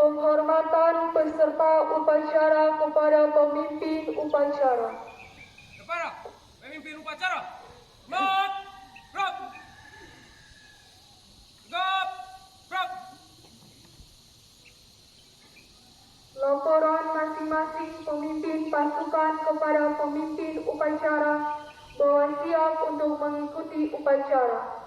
Penghormatan peserta upacara kepada pemimpin upacara. Kepada pemimpin upacara, mat, gerak, tegap, gerak. Laporan masing-masing pemimpin pasukan kepada pemimpin upacara bahwa siap untuk mengikuti upacara.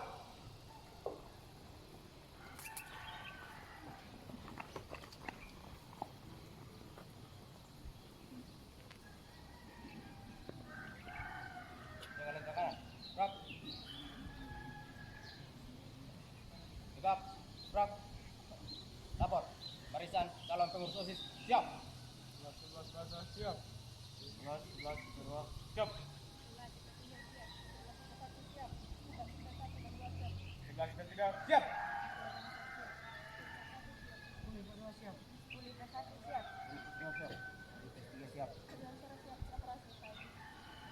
Jangan lengkap kanan, gerak, tegap, gerak. Lapor, barisan calon pengurus OSIS siap. 11 siap. 11 siap. 13 siap.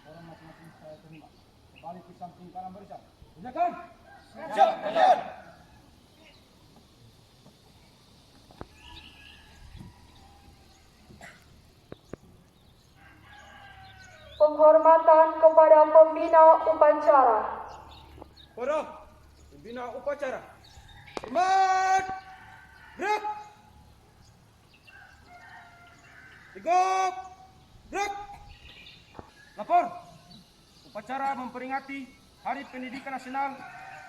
Orang masing-masing saya terima. Balik ke samping kanan barisan. Tunjukkan. Siap, Komandan. Penghormatan kepada pembina upacara. Para pembina upacara. Hormat. Gerak. Tegap. Gerak. Lapor. Upacara memperingati Hari Pendidikan Nasional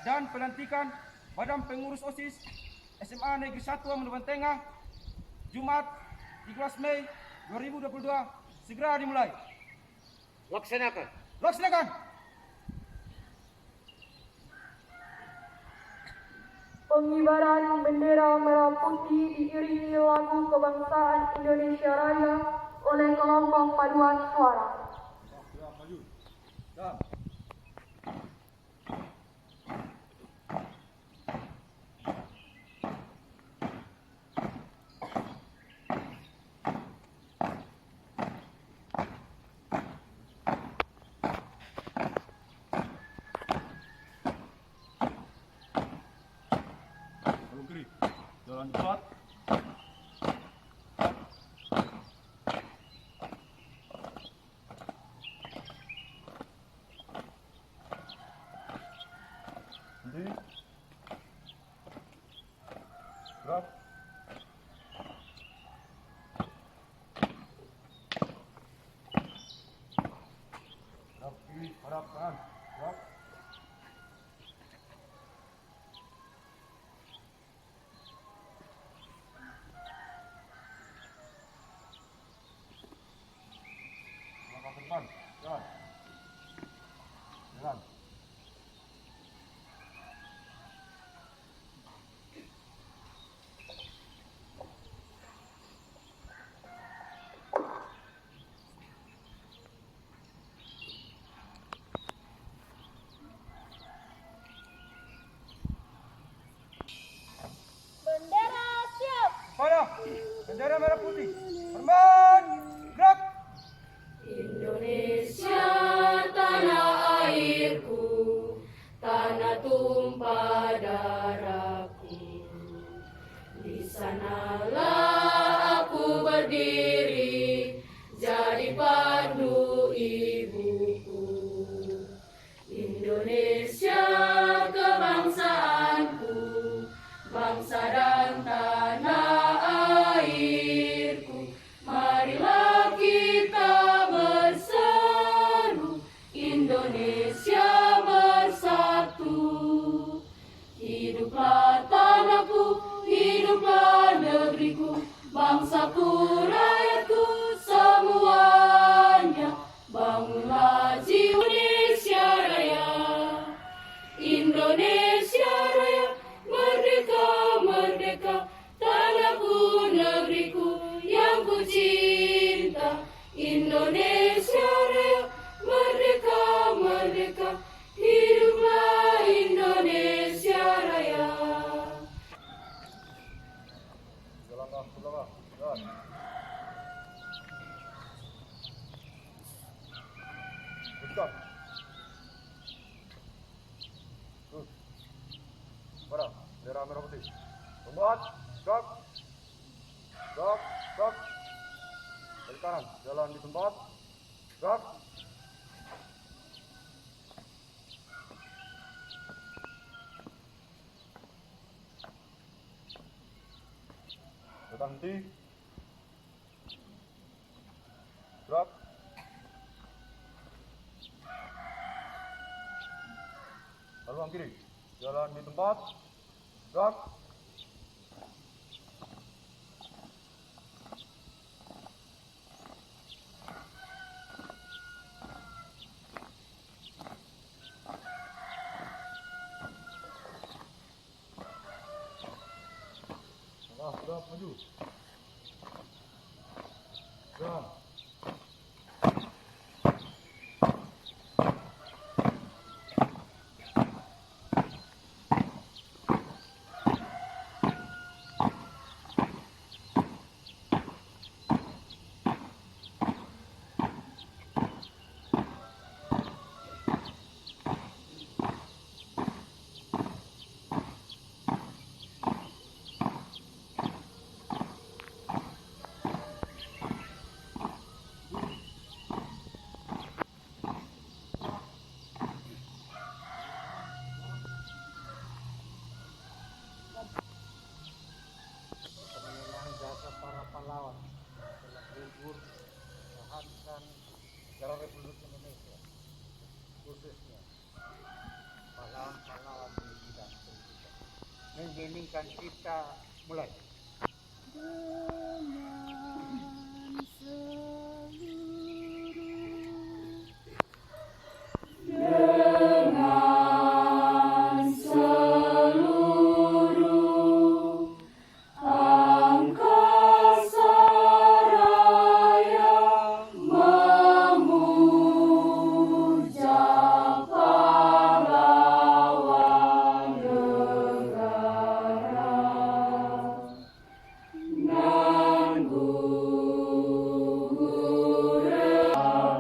dan pelantikan Badan Pengurus OSIS SMA Negeri 1 Menuban Tengah Jumat 13 Mei 2022 segera dimulai. Laksanakan. Laksanakan. Pengibaran bendera merah putih diiringi lagu kebangsaan Indonesia Raya oleh kelompok paduan suara. Maju. Dan Belum kiri. Jalan cepat. Nanti. Gerak. Gerak kiri, hadap kanan. Gerak. Langkah ke depan. Jalan. Jalan. Bendera siap. Pada bendera merah putih. Hormat. Gerak. Indonesia tanah airku, tanah tumpah darahku. Di sanalah aku berdiri, jadi pandu ibuku. Indonesia kebangsaanku, bangsa dan tanah airku. Marilah kita berseru, Indonesia bersatu. Hiduplah tanahku, hiduplah negeriku, bangsaku, rakyatku semuanya. Bangunlah jiwa Indonesia Raya, Indonesia Raya, merdeka, merdeka, tanahku, negeriku yang ku cinta. Indonesia Raya, merdeka, merdeka, hiduplah Indonesia Raya. Langkah ke belakang. Jalan. Dekat. Pada bendera merah putih. Hormat. Gerak. Gerak, gerak. Balik kanan, jalan di tempat. Gerak. Berhenti. Gerak. Haluan kiri, jalan di tempat. Gerak. Gerak, maju. Gerak. Mengenang jasa para pahlawan telah gugur mempertahankan negara Republik Indonesia, khususnya pahlawan-pahlawan di bidang pendidikan. Menjeningkan kita mulai. Dengan seluruh angkasa raya memuja pahlawan negara nan gugur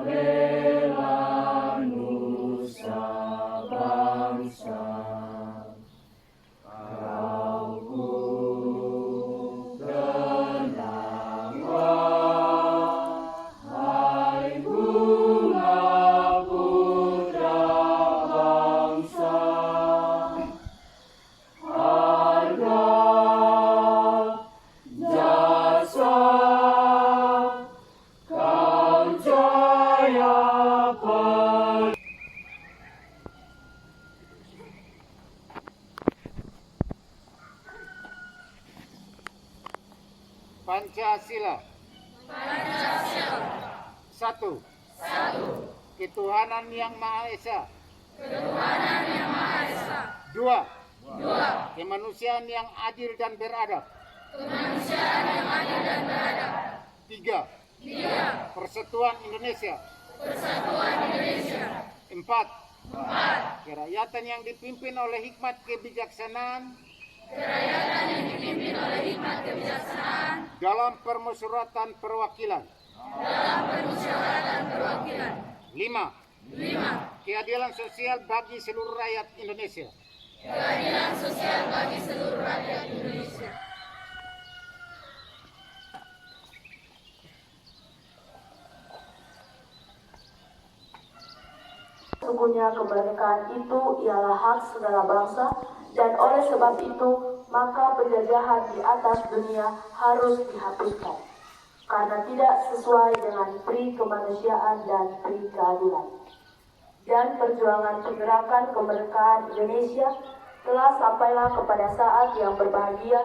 bela nusa bangsa. Kau tenang wahai bunga putra bangsa, harga jasa kau jaya Pancasila. Satu. Ketuhanan yang Maha Esa. Dua. Kemanusiaan yang adil dan beradab. Tiga. Persatuan Indonesia. Empat. Kerakyatan yang dipimpin oleh hikmat kebijaksanaan dalam permusyawaratan perwakilan. Lima. Keadilan sosial bagi seluruh rakyat Indonesia. Sesungguhnya kemerdekaan itu ialah hak segala bangsa, dan oleh sebab itu maka penjajahan di atas dunia harus dihapuskan, karena tidak sesuai dengan pri kemanusiaan dan pri keadilan. Dan perjuangan pergerakan kemerdekaan Indonesia telah sampailah kepada saat yang berbahagia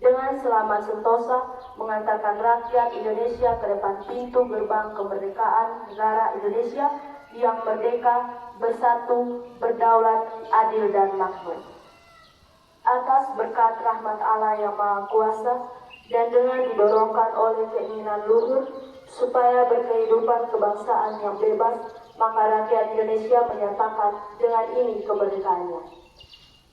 dengan selamat sentosa mengantarkan rakyat Indonesia ke depan pintu gerbang kemerdekaan negara Indonesia yang merdeka, bersatu, berdaulat, adil dan makmur. Atas berkat rahmat Allah yang Maha Kuasa dan dengan didorongkan oleh keinginan luhur supaya berkehidupan kebangsaan yang bebas, maka rakyat Indonesia menyatakan dengan ini kemerdekaannya.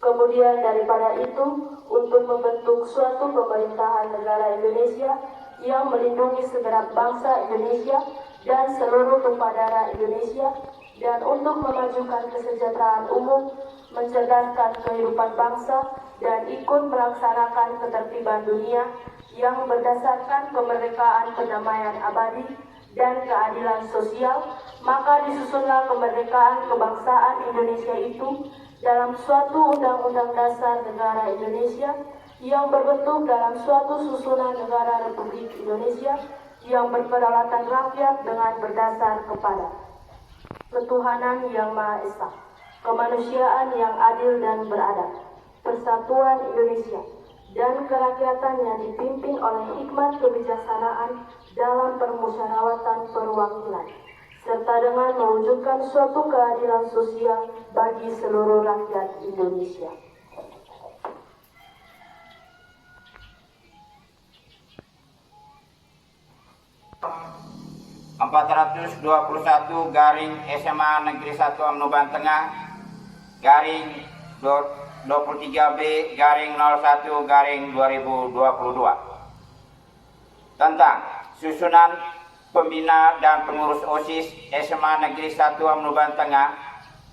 Kemudian daripada itu, untuk membentuk suatu pemerintahan negara Indonesia yang melindungi segenap bangsa Indonesia dan seluruh tumpah darah Indonesia, dan untuk memajukan kesejahteraan umum, mencerdaskan kehidupan bangsa, dan ikut melaksanakan ketertiban dunia yang berdasarkan kemerdekaan perdamaian abadi dan keadilan sosial, maka disusunlah kemerdekaan kebangsaan Indonesia itu dalam suatu Undang-Undang Dasar Negara Indonesia yang berbentuk dalam suatu susunan negara Republik Indonesia yang berperalatan rakyat dengan berdasar kepada ketuhanan yang Maha Esa, kemanusiaan yang adil dan beradab, persatuan Indonesia, dan kerakyatan yang dipimpin oleh hikmat kebijaksanaan dalam permusyawaratan perwakilan, serta dengan mewujudkan suatu keadilan sosial bagi seluruh rakyat Indonesia. garing SMA Negeri 1 Amnoban Tengah garing 23B garing 01 garing 2022 tentang susunan pembina dan pengurus OSIS SMA Negeri 1 Amnoban Tengah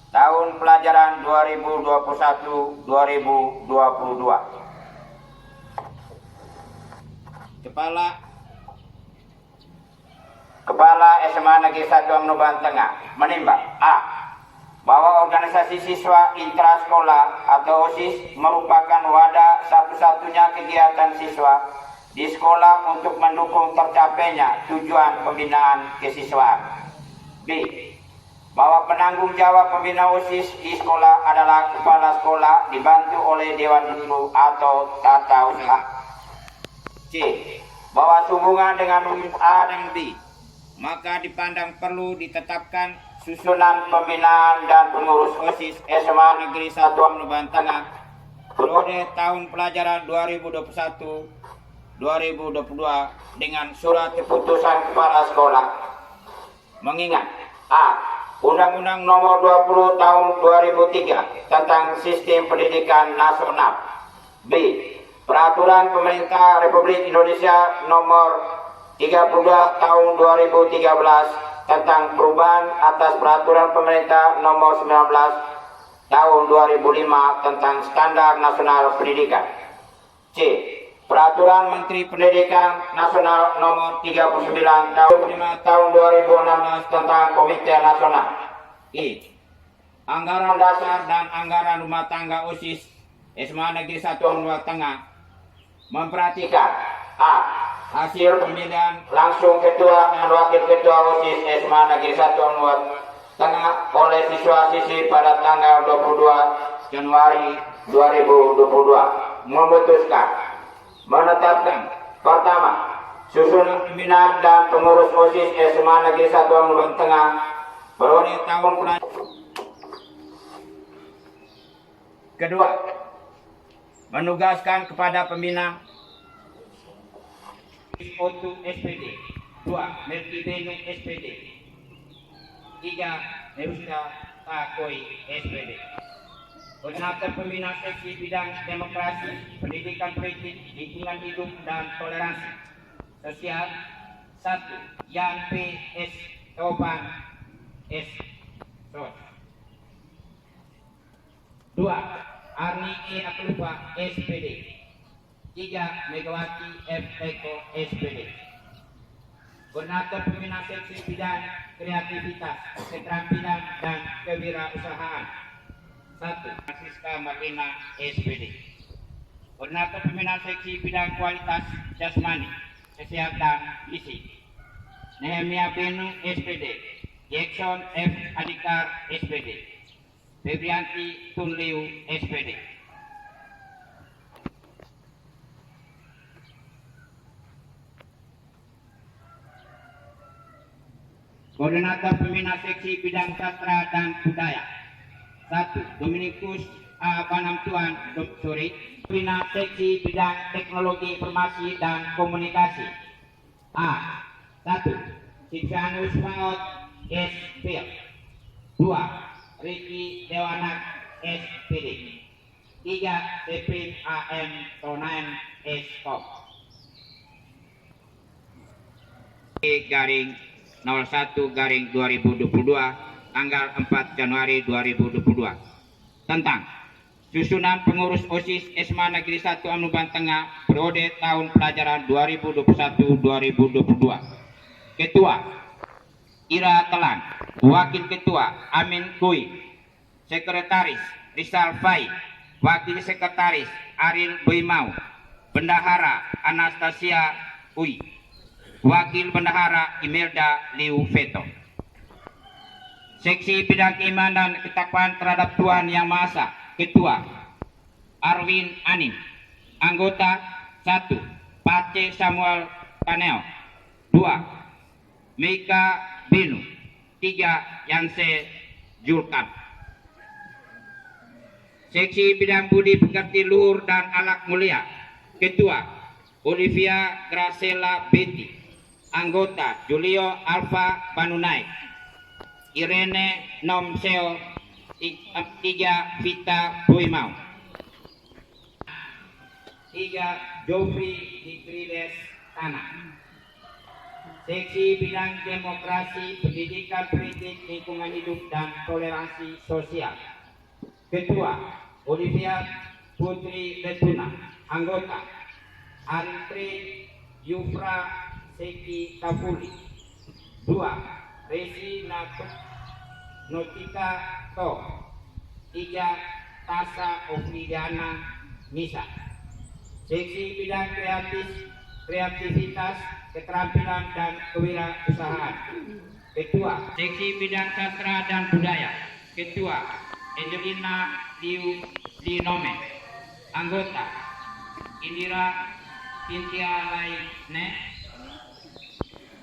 tahun pelajaran 2021-2022. Kepala SMA Negeri 1 Amnoban Tengah menimbang A. Bahwa organisasi siswa intrasekolah atau OSIS merupakan wadah satu-satunya kegiatan siswa di sekolah untuk mendukung tercapainya tujuan pembinaan kesiswaan. B. Bahwa penanggung jawab pembina OSIS di sekolah adalah kepala sekolah dibantu oleh Dewan Guru atau tata usaha. C. Bahwa sehubungan dengan rumus A dan B, maka dipandang perlu ditetapkan susunan pembinaan dan pengurus OSIS SMA Negeri 1 Amnoban Tengah periode tahun pelajaran 2021-2022 dengan surat keputusan kepala sekolah. Mengingat A. Undang-Undang Nomor 20 Tahun 2003 tentang Sistem Pendidikan Nasional. B. Peraturan Pemerintah Republik Indonesia Nomor 32 Tahun 2013 tentang perubahan atas Peraturan Pemerintah Nomor 19 Tahun 2005 tentang Standar Nasional Pendidikan. C. Peraturan Menteri Pendidikan Nasional Nomor 39 Tahun 2016 tentang Komite Nasional. E. Anggaran dasar dan anggaran rumah tangga OSIS SMA Negeri 1 Amnoban Tengah memperhatikan A. Hasil pemilihan langsung ketua dan wakil ketua OSIS SMA Negeri 1 Amnoban Tengah oleh siswa-siswi pada tanggal 22 Januari 2022 memutuskan menetapkan pertama, susunan pembinaan dan pengurus OSIS SMA Negeri 1 Amnoban Tengah periode tahun pelajaran. Kedua, menugaskan kepada pembina Otu SPD, 2. Melki Benung SPD, 3. Nerusta Takoi SPD. Koordinator pembina seksi bidang demokrasi, pendidikan politik, lingkungan hidup dan toleransi sosial 1. Yan P. S. Toban S. Sos. 2. Arni E. Aklupa SPD. 3. Megawati F. Eko SPD. Koordinator pembina seksi bidang kreativitas, keterampilan dan kewirausahaan 1. Francisca Marlina SPD. Koordinator pembina seksi bidang kualitas jasmani, kesehatan fisik Nehemia Benu SPD. Jackson F. Adikar SPD. Febrianti Tunliu SPD. Koordinator pembina seksi bidang sastra dan budaya 1. Dominikus A. Banamtuan Suri. Pembina seksi bidang teknologi informasi dan komunikasi A. 1. Sipianus Maot S. Pil. 2. Ricky Dewanak SPD. 3. Seprim AM Tonain S. Kop. Garing 01/2022 tanggal 4 Januari 2022 tentang Susunan pengurus OSIS SMA Negeri 1 Amanuban Tengah periode tahun pelajaran 2021-2022. Ketua Ira Telan, Wakil Ketua Amin Kui, Sekretaris Rizal Fai, Wakil Sekretaris Aril Boimau, Bendahara Anastasia Kui, Wakil Bendahara Imelda Liu Veto. Seksi Bidang Keimanan dan Ketakwaan Terhadap Tuhan Yang Maha Esa, Ketua Arwin Anim. Anggota 1 Pace Samuel Paneo, 2 Meika Binu, 3 Yanse Julkan. Seksi Bidang Budi Pekerti Luhur dan Alak Mulia, Ketua Olivia Gracela Betty. Anggota Julio Alfa Banunai, Irene Nomseo, 3 Vita Boimau, 3 Jofri Dikrides Tanah. Seksi Bidang Demokrasi, Pendidikan Politik, Lingkungan Hidup dan Toleransi Sosial, Ketua Olivia Putri Letuna. Anggota Arifin Yufra Seki Tafuli, 2 Resi Notika To, 3 Tasa Ofridiana Nisa. Seksi Bidang Kreativitas, Keterampilan dan Kewirausahaan, Ketua Seksi Bidang Sastra dan Budaya, Ketua Angelina Liu Linome. Anggota Indira Cynthia Laine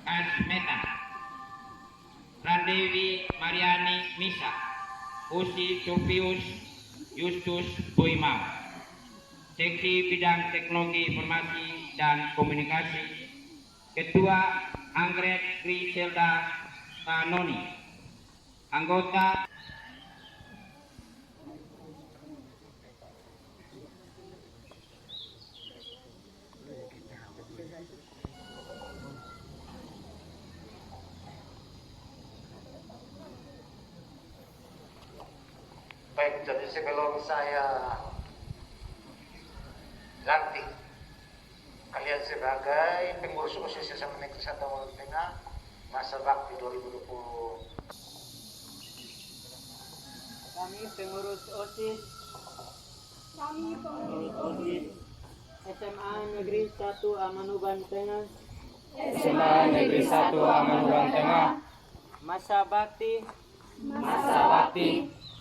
Asmeta, Randewi Mariani Misa, Usi Sulfius Justus Boimau. Seksi Bidang Teknologi Informasi dan Komunikasi, Ketua Anggrek Griselda Kanoni. Anggota Baik, jadi sebelum saya lantik kalian sebagai pengurus OSIS SMA Negeri 1 Amanuban Tengah masa bakti 2020. Kami pengurus OSIS SMA Negeri 1 Amanuban Tengah, SMA Negeri 1 Amanuban Tengah, masa bakti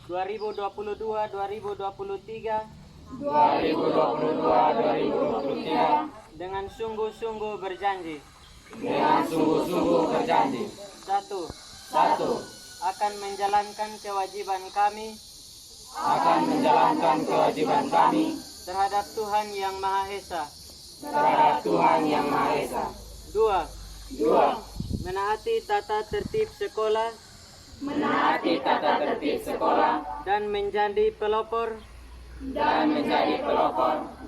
2022-2023 dengan sungguh-sungguh berjanji. 1. Akan menjalankan kewajiban kami terhadap Tuhan Yang Maha Esa. 2. Menaati tata tertib sekolah dan menjadi pelopor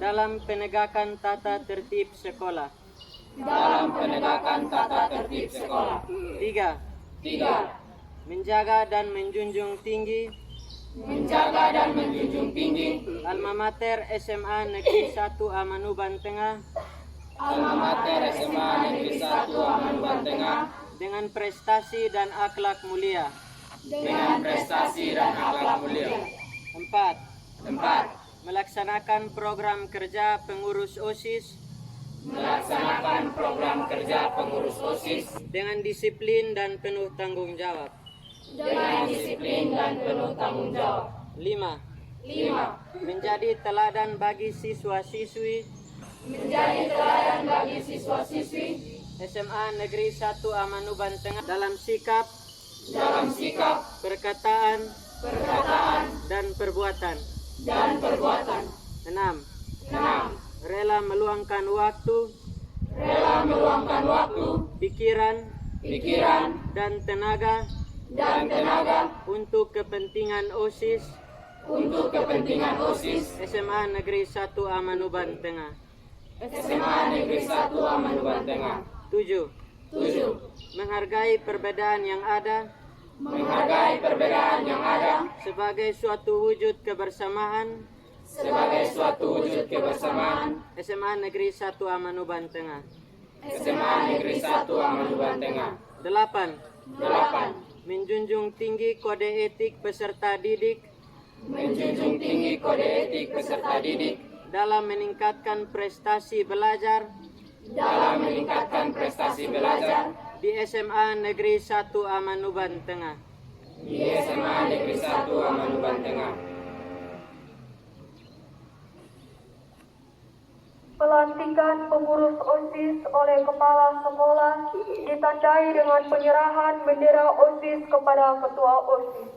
dalam penegakan tata tertib sekolah. 3. Menjaga dan menjunjung tinggi Alma Mater SMA Negeri 1 Amanuban Tengah dengan prestasi dan akhlak mulia. 4. Melaksanakan program kerja pengurus OSIS dengan disiplin dan penuh tanggung jawab. 5. Menjadi teladan bagi siswa-siswi SMA Negeri 1 Amanuban Tengah dalam sikap, perkataan, dan perbuatan. 6. Rela meluangkan waktu, pikiran, dan tenaga untuk kepentingan OSIS SMA Negeri 1 Amanuban Tengah. 7. Menghargai perbedaan yang ada sebagai suatu wujud kebersamaan sebagai suatu wujud kebersamaan SMA Negeri 1 Amanuban Tengah. SMA Negeri 1 Amanuban Tengah. 8. Menjunjung tinggi kode etik peserta didik Menjunjung tinggi kode etik peserta didik dalam meningkatkan prestasi belajar dalam meningkatkan prestasi belajar di SMA Negeri 1 Amanuban Tengah. di SMA Negeri 1 Amanuban Tengah. Pelantikan pengurus OSIS oleh kepala sekolah ditandai dengan penyerahan bendera OSIS kepada ketua OSIS.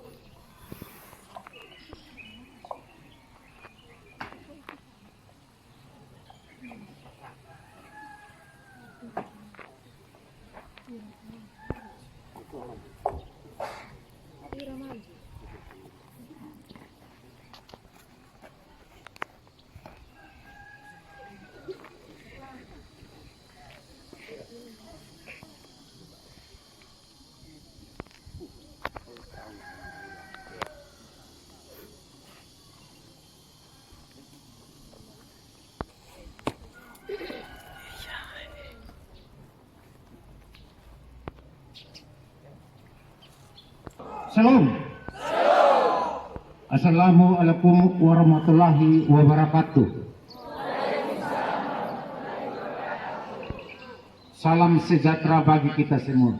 Salam. Assalamualaikum warahmatullahi wabarakatuh. Salam sejahtera bagi kita semua.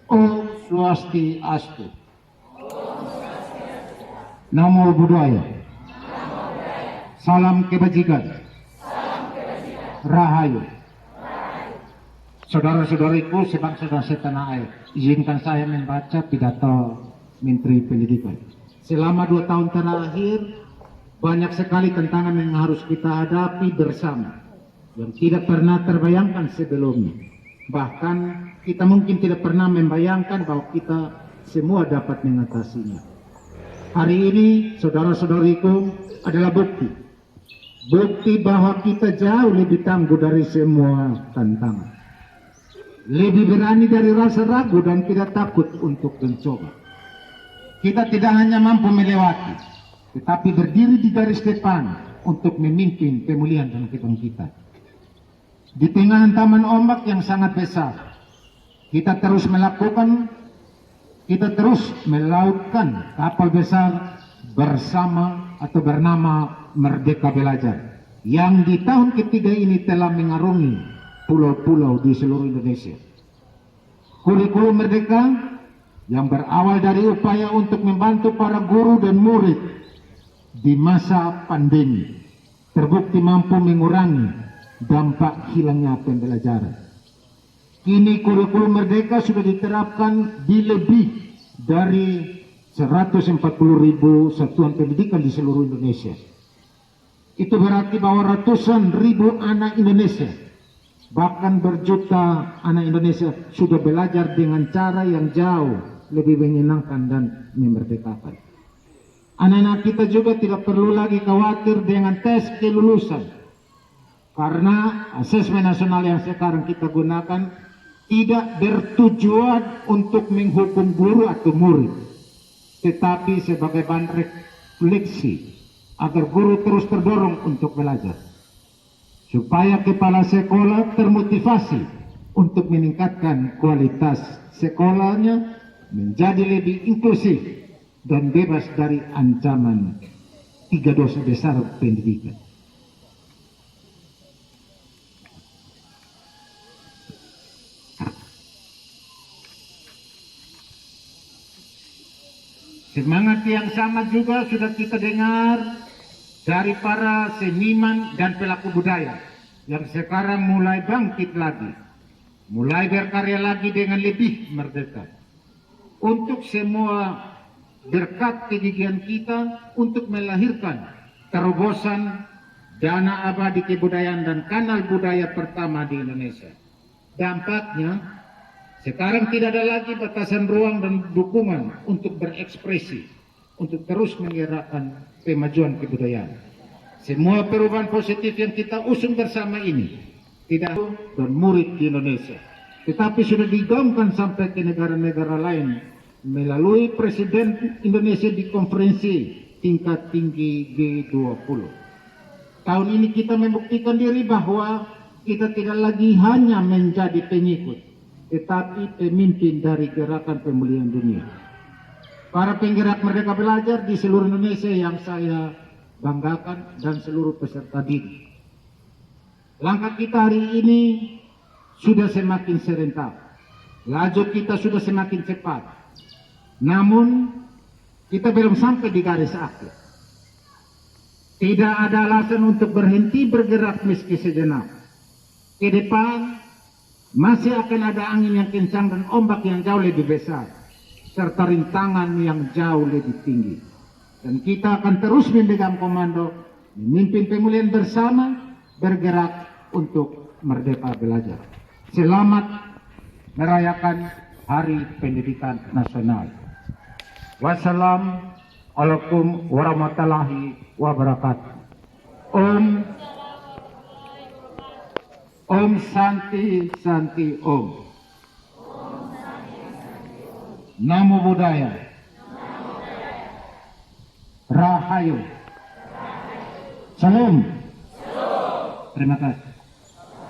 Om Swastiastu. Namo Buddhaya. Salam kebajikan. Rahayu. Saudara-saudariku sebangsa dan setanah air, izinkan saya membaca pidato Menteri Pendidikan. Selama 2 tahun terakhir, banyak sekali tantangan yang harus kita hadapi bersama, yang tidak pernah terbayangkan sebelumnya. Bahkan kita mungkin tidak pernah membayangkan bahwa kita semua dapat mengatasinya. Hari ini, saudara-saudariku, adalah bukti bahwa kita jauh lebih tangguh dari semua tantangan. Lebih berani dari rasa ragu dan tidak takut untuk mencoba. Kita tidak hanya mampu melewati, tetapi berdiri di garis depan untuk memimpin pemulihan dan kebangkitan. Di tengah hantaman ombak yang sangat besar, kita terus melautkan kapal besar bersama atau bernama Merdeka Belajar, yang di tahun ketiga ini telah mengarungi pulau-pulau di seluruh Indonesia. Kurikulum Merdeka yang berawal dari upaya untuk membantu para guru dan murid di masa pandemi terbukti mampu mengurangi dampak hilangnya pembelajaran. Kini kurikulum Merdeka sudah diterapkan di lebih dari 140.000 satuan pendidikan di seluruh Indonesia. Itu berarti bahwa ratusan ribu anak Indonesia, bahkan berjuta anak Indonesia sudah belajar dengan cara yang jauh lebih menyenangkan dan memerdekakan. Anak-anak kita juga tidak perlu lagi khawatir dengan tes kelulusan, karena asesmen nasional yang sekarang kita gunakan tidak bertujuan untuk menghukum guru atau murid, tetapi sebagai bahan refleksi agar guru terus terdorong untuk belajar, supaya kepala sekolah termotivasi untuk meningkatkan kualitas sekolahnya menjadi lebih inklusif dan bebas dari ancaman 3 dosa besar pendidikan. Semangat yang sama juga sudah kita dengar dari para seniman dan pelaku budaya yang sekarang mulai bangkit lagi, mulai berkarya lagi dengan lebih merdeka. Untuk semua berkat kegigihan kita untuk melahirkan terobosan dana abadi kebudayaan dan kanal budaya pertama di Indonesia. Dampaknya, sekarang tidak ada lagi batasan ruang dan dukungan untuk berekspresi, untuk terus menggerakkan kemajuan kebudayaan. Semua perubahan positif yang kita usung bersama ini tidak dan murid di Indonesia, tetapi sudah digaungkan sampai ke negara-negara lain melalui Presiden Indonesia di konferensi tingkat tinggi G20. Tahun ini kita membuktikan diri bahwa kita tidak lagi hanya menjadi pengikut, tetapi pemimpin dari gerakan pemulihan dunia. Para penggerak Merdeka Belajar di seluruh Indonesia yang saya banggakan dan seluruh peserta didik. Langkah kita hari ini sudah semakin serentak. Laju kita sudah semakin cepat. Namun kita belum sampai di garis akhir. Tidak ada alasan untuk berhenti bergerak meski sejenak. Ke depan masih akan ada angin yang kencang dan ombak yang jauh lebih besar, serta rintangan yang jauh lebih tinggi. Dan kita akan terus memegang komando, memimpin pemulihan bersama, bergerak untuk Merdeka Belajar. Selamat merayakan Hari Pendidikan Nasional. Wassalamualaikum warahmatullahi wabarakatuh. Om Santi Santi Om. Namo Buddhaya. Rahayu. Salam. Terima kasih.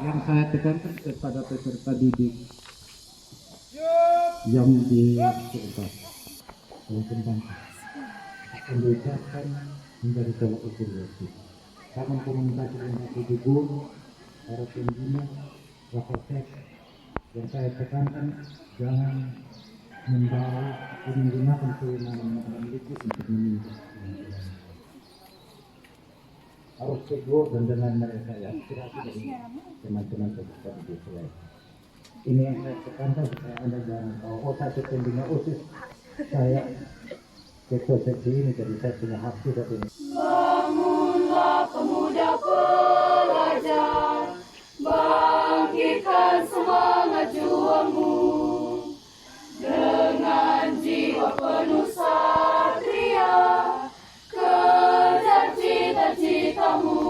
Yang saya tekankan kepada peserta didik yang disertai oleh pembangkit pendidikan menjadi tolak ukur waktu. Kapan komunikasi dengan ibu guru, para pembina, rapoteks, yang saya tekankan jangan menggunakan kewenangan itu untuk meminta. Harus tegur dan dengan mereka ya aspirasi dari teman-teman peserta didik saya. Ini yang saya tekankan supaya Anda jangan tahu, oh satu pembina OSIS saya ketua seksi ini, jadi saya punya hak juga ini. Bangunlah pemuda pelajar, bangkitkan semangat juangmu, dengan jiwa penuh satria, kejar cita-citamu,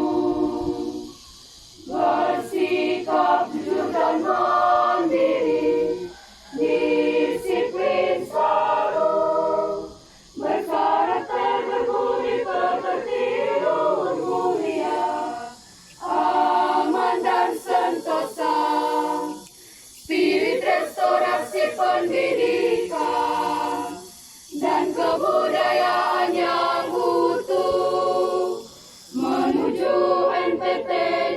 bersikap jujur dan mandiri, disiplin selalu, berkarakter berbudi pekerti luhur mulia, aman dan sentosa, spirit restorasi pendidikan, dan kebudayaan yang utuh, menuju NPT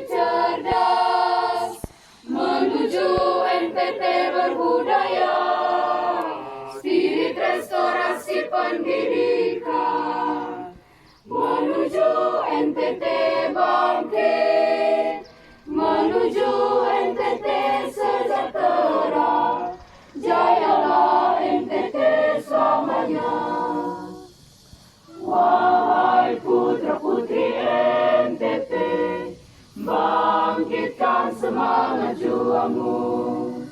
cerdas, menuju NPT berbudaya, spirit restorasi pendidikan, menuju NPT bangkit, menuju NPT sejahtera, jayalah NPT selamanya. Wahai putra-putri NTT, bangkitkan semangat juangmu,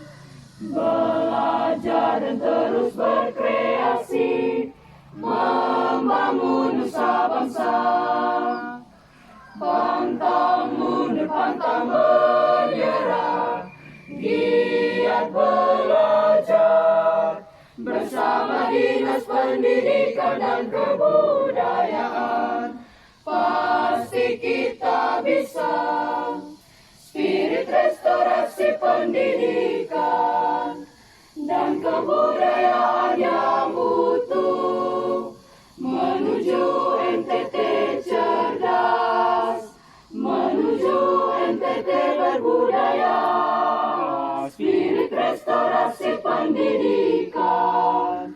belajar dan terus berkreasi, membangun nusa bangsa. Pantang mundur, pantang menyerah, giat belajar, bersama Dinas Pendidikan dan Kebudayaan, pasti kita bisa. Spirit restorasi pendidikan dan kebudayaan yang utuh, menuju NTT cerdas, menuju NTT berbudaya, spirit restorasi pendidikan,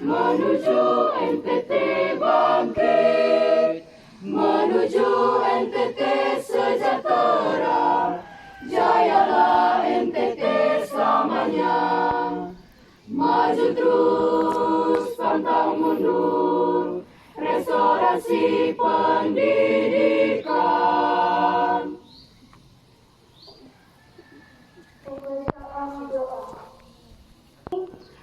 menuju NTT bangkit, menuju NTT sejahtera, jayalah NTT selamanya. Maju terus, pantang mundur, restorasi pendidikan.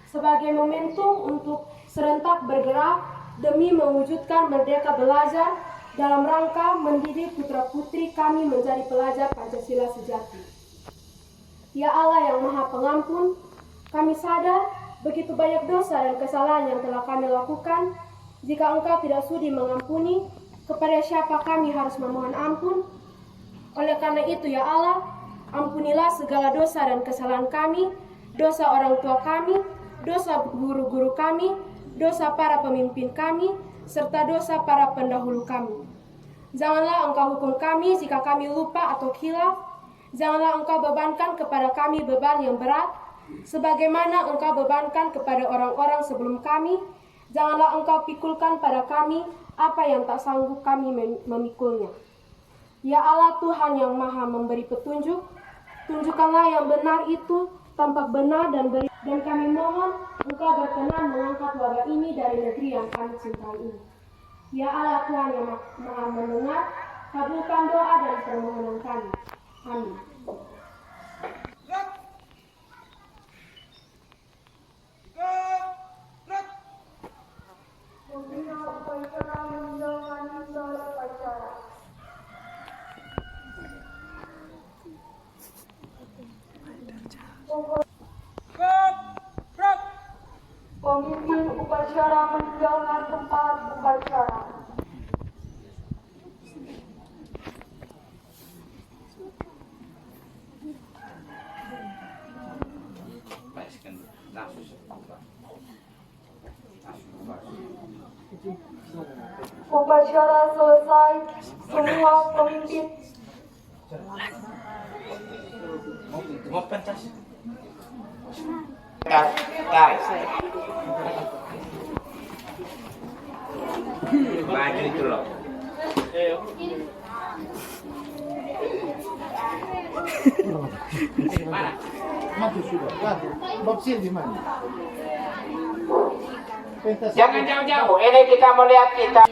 Sebagai momentum untuk serentak bergerak demi mewujudkan Merdeka Belajar dalam rangka mendidik putra-putri kami menjadi pelajar Pancasila sejati. Ya Allah yang Maha Pengampun, kami sadar begitu banyak dosa dan kesalahan yang telah kami lakukan Jika Engkau tidak sudi mengampuni, kepada siapa kami harus memohon ampun? Oleh karena itu ya Allah, ampunilah segala dosa dan kesalahan kami, dosa orang tua kami, dosa guru-guru kami, dosa para pemimpin kami, serta dosa para pendahulu kami. Janganlah Engkau hukum kami jika kami lupa atau khilaf. Janganlah Engkau bebankan kepada kami beban yang berat, sebagaimana Engkau bebankan kepada orang-orang sebelum kami. Janganlah Engkau pikulkan pada kami apa yang tak sanggup kami memikulnya. Ya Allah Tuhan yang maha memberi petunjuk, tunjukkanlah yang benar itu tampak benar dan beri. Dan kami mohon Engkau berkenan mengangkat wabah ini dari negeri yang kami cintai ini. Ya Allah Tuhan yang maha mendengar, kabulkan doa dan permohonan kami. Amin. Pemimpin upacara meninggalkan tempat upacara. Upacara selesai, semua pemimpin Tarik. Maju itu loh. Maju sudah. Bob di mana? Jangan jauh-jauh. Ini kita melihat kita.